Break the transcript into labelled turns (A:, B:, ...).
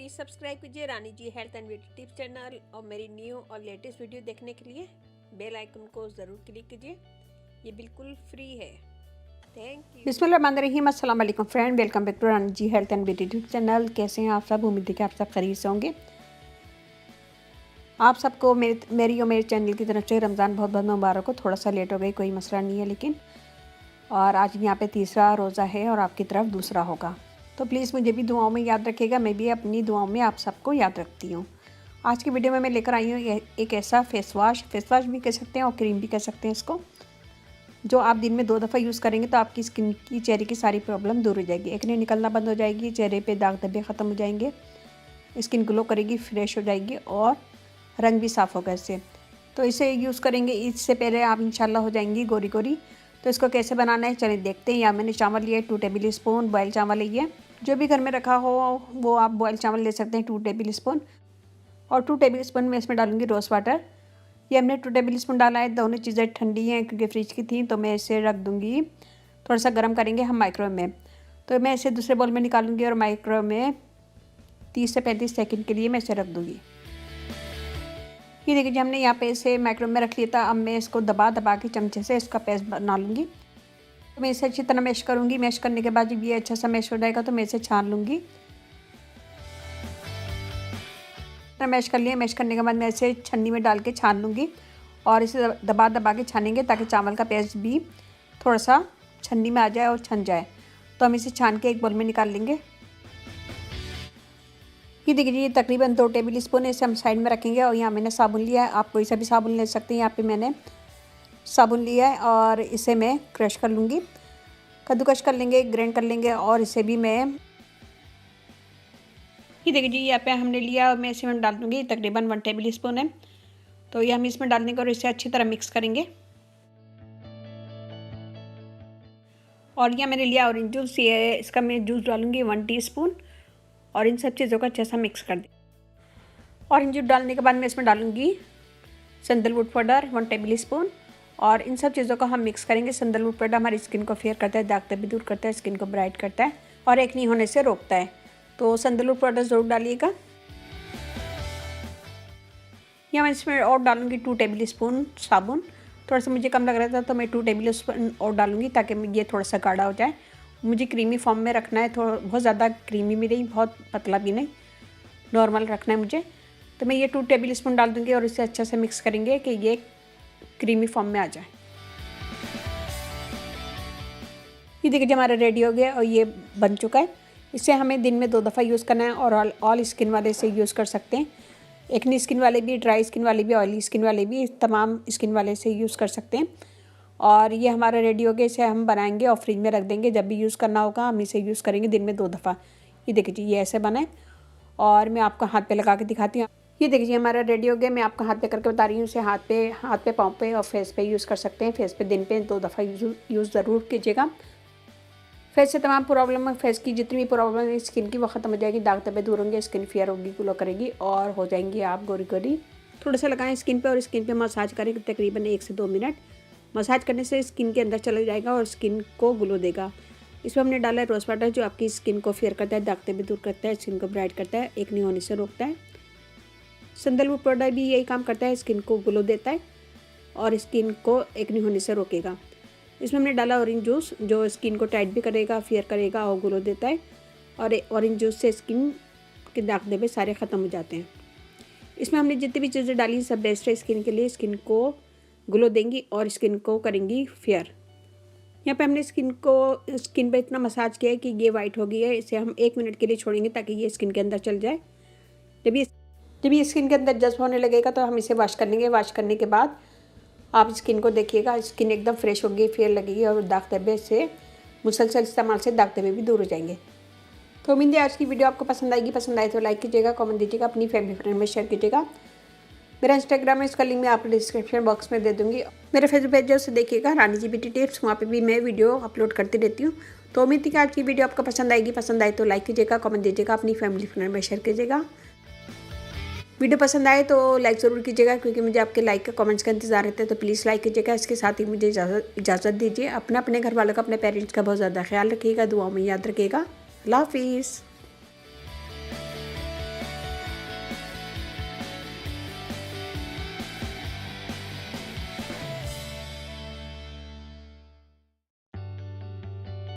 A: Please subscribe कीजिए Rani ji health and beauty tips channel और मेरी न्यू और लेटेस्ट वीडियो देखने के लिए बेल आइकन को ज़रूर क्लिक कीजिए। ये बिल्कुल फ्री है। Thank you.
B: बिस्मिल्लाहिर्रहमानिर्रहीम। अस्सलाम वालेकुम friend, welcome back to Rani ji health and beauty tips channel. कैसे हैं आप सब? उम्मीद है कि आप सब खैरियत से होंगे। आप सबको मेरी और मेरे चैनल की तरफ से रमज़ान बहुत बहुत मुबारक हो। थोड़ा सा लेट हो गई, कोई मसला नहीं है लेकिन। और आज यहाँ पे तीसरा रोज़ा है और आपकी तरफ दूसरा होगा, तो प्लीज़ मुझे भी दुआओं में याद रखिएगा। मैं भी अपनी दुआओं में आप सबको याद रखती हूँ। आज की वीडियो में मैं लेकर आई हूँ एक ऐसा फेस वाश भी कह सकते हैं और क्रीम भी कह सकते हैं इसको, जो आप दिन में 2 दफ़ा यूज़ करेंगे तो आपकी स्किन की, चेहरे की सारी प्रॉब्लम दूर हो जाएगी। एक्ने निकलना बंद हो जाएगी, चेहरे पे दाग धब्बे ख़त्म हो जाएंगे, स्किन ग्लो करेगी, फ्रेश हो जाएगी और रंग भी साफ़ होगा इससे। तो इसे यूज़ करेंगे, इससे पहले आप इंशाल्लाह हो जाएंगी गोरी गोरी। तो इसको कैसे बनाना है चलिए देखते हैं। यहाँ मैंने चावल लिए 2 टेबल स्पून, बॉयल चावल लिए। जो भी घर में रखा हो वो आप बॉयल चावल ले सकते हैं 2 टेबल स्पून। और 2 टेबल स्पून में इसमें डालूंगी रोज़ वाटर। ये हमने 2 टेबल स्पून डाला है। दोनों चीज़ें ठंडी हैं क्योंकि फ्रिज की थी, तो मैं इसे रख दूँगी। थोड़ा सा गर्म करेंगे हम माइक्रोवेव में। तो मैं इसे दूसरे बाउल में निकालूंगी और माइक्रोवेव में 30 से 35 सेकंड के लिए मैं इसे रख दूँगी। ये देखिए हमने यहाँ पे इसे माइक्रोवेव में रख लिया था। अब मैं इसको दबा दबा के चमचे से इसका पेस्ट बना लूँगी। तो मैं इसे अच्छी तरह मैश करूँगी। मैश करने के बाद जब ये अच्छा सा मैश हो जाएगा तो मैं इसे छान लूँगी। मैश कर लिया। मैश करने के बाद मैं इसे छन्नी में डाल के छान लूँगी और इसे दबा दबा के छानेंगे ताकि चावल का पेस्ट भी थोड़ा सा छन्नी में आ जाए और छन जाए। तो हम इसे छान के एक बाउल में निकाल लेंगे। ये देखिए ये तकरीबन 2 टेबल स्पून है, इसे हम साइड में रखेंगे। और यहाँ मैंने साबुन लिया है, आप कोई सा भी साबुन ले सकते हैं। यहाँ पे मैंने साबुन लिया है और इसे मैं क्रश कर लूँगी, कद्दूकश कर लेंगे, ग्राइंड कर लेंगे। और इसे भी मैं ये देखिए जी यहाँ पे हमने लिया और मैं इसे में डाल दूँगी। तकरीबन 1 टेबल स्पून है, तो ये हम इसमें डाल देंगे और इसे अच्छी तरह मिक्स करेंगे। और यहाँ मैंने लिया ऑरेंज जूस, ये इसका मैं जूस डालूँगी 1 टीस्पून और इन सब चीज़ों को अच्छे से मिक्स कर दें। ऑरेंज जूस डालने के बाद मैं इसमें डालूँगी सैंडलवुड पाउडर 1 टेबल स्पून और इन सब चीज़ों को हम मिक्स करेंगे। सैंडलवुड पाउडर हमारी स्किन को फेयर करता है, दाग धब्बे दूर करता है, स्किन को ब्राइट करता है और एक्ने होने से रोकता है। तो सैंडलवुड पाउडर ज़रूर डालिएगा। यहाँ मैं इसमें और डालूँगी 2 टेबल स्पून साबुन। थोड़ा सा मुझे कम लग रहा था तो मैं 2 टेबल स्पून और डालूँगी ताकि ये थोड़ा सा गाढ़ा हो जाए। मुझे क्रीमी फॉर्म में रखना है, थोड़ा बहुत ज़्यादा क्रीमी भी नहीं, बहुत पतला भी नहीं, नॉर्मल रखना है मुझे। तो मैं ये 2 टेबल स्पून डाल दूँगी और इसे अच्छे से मिक्स करेंगे कि ये क्रीमी फॉर्म में आ जाए। ये देखिए हमारा रेडी हो गया और ये बन चुका है। इसे हमें दिन में 2 दफ़ा यूज़ करना है और ऑल स्किन वाले से यूज़ कर सकते हैं। एक्ने स्किन वाले भी, ड्राई स्किन वाले भी, ऑयली स्किन वाले भी, तमाम स्किन वाले से यूज़ कर सकते हैं। और ये हमारा रेडी हो गया। इसे हम बनाएंगे और फ्रिज में रख देंगे। जब भी यूज़ करना होगा हम इसे यूज़ करेंगे दिन में 2 दफ़ा। ये देखिए ये ऐसे बना है और मैं आपको हाथ पे लगा के दिखाती हूँ। ये देखिए हमारा रेडी हो गया। मैं आपको हाथ पे करके बता रही हूँ। इसे हाथ पे, पाँव पे और फेस पे यूज़ कर सकते हैं। फेस पे दिन पे 2 दफ़ा यूज़ ज़रूर कीजिएगा। फेस से तमाम प्रॉब्लम, फेस की जितनी भी प्रॉब्लम है स्किन की वो ख़त्म हो जाएगी, दाग धब्बे दूर होंगे, स्किन फेयर होगी, ग्लो करेगी और हो जाएंगी आप गोरी गोरी। थोड़ा सा लगाएं स्किन पे और स्किन पे मसाज करें तकरीबन 1 से 2 मिनट। मसाज करने से स्किन के अंदर चला जाएगा और स्किन को ग्लो देगा। इसमें हमने डाला है रोज़ वाटर जो आपकी स्किन को फेयर करता है, दाग धब्बे दूर करता है, स्किन को ब्राइट करता है, एक्ने होने से रोकता है। सैंडलवुड पाउडर भी यही काम करता है, स्किन को ग्लो देता है और स्किन को एक्ने होने से रोकेगा। इसमें हमने डाला ऑरेंज जूस जो स्किन को टाइट भी करेगा, फेयर करेगा और ग्लो देता है। और ऑरेंज जूस से स्किन के दाग धब्बे सारे ख़त्म हो जाते हैं। इसमें हमने जितनी भी चीज़ें डाली सब बेस्ट है स्किन के लिए, स्किन को ग्लो देंगी और स्किन को करेंगी फेयर। यहाँ पे हमने स्किन पे इतना मसाज किया है कि ये वाइट हो गई है। इसे हम 1 मिनट के लिए छोड़ेंगे ताकि ये स्किन के अंदर चल जाए। जब ये स्किन के अंदर जज्ब होने लगेगा तो हम इसे वॉश कर लेंगे। वॉश करने के बाद आप स्किन को देखिएगा, स्किन एकदम फ्रेश होगी, फेयर लगेगी और दाग धब्बे से, मुसलसल इस्तेमाल से दाग धब्बे भी दूर हो जाएंगे। तो उम्मीद है आज की वीडियो आपको पसंद आएगी। पसंद आए तो लाइक कीजिएगा, कमेंट दीजिएगा, अपनी फैमिली फ्रेंड में शेयर कीजिएगा। मेरा इंस्टाग्राम है, इसका लिंक मैं आपको डिस्क्रिप्शन बॉक्स में दे दूँगी। मेरे फेसबुक पेज है उसे देखिएगा, रानी जी ब्यूटी टिप्स, वहाँ पे भी मैं वीडियो अपलोड करती रहती हूँ। तो उम्मीद है कि आज की वीडियो आपको पसंद आएगी। पसंद आए तो लाइक कीजिएगा, कमेंट दीजिएगा, अपनी फैमिली फ्रेंड में शेयर कीजिएगा। वीडियो पसंद आए तो लाइक ज़रूर कीजिएगा क्योंकि मुझे आपके लाइक का कमेंट्स का इंतजार रहता है। तो प्लीज़ लाइक कीजिएगा। इसके साथ ही मुझे इजाज़त दीजिए। अपने घर वालों का, अपने पेरेंट्स का बहुत ज़्यादा ख्याल रखिएगा, दुआओं में याद रखिएगा। अल्लाह हाफिज़।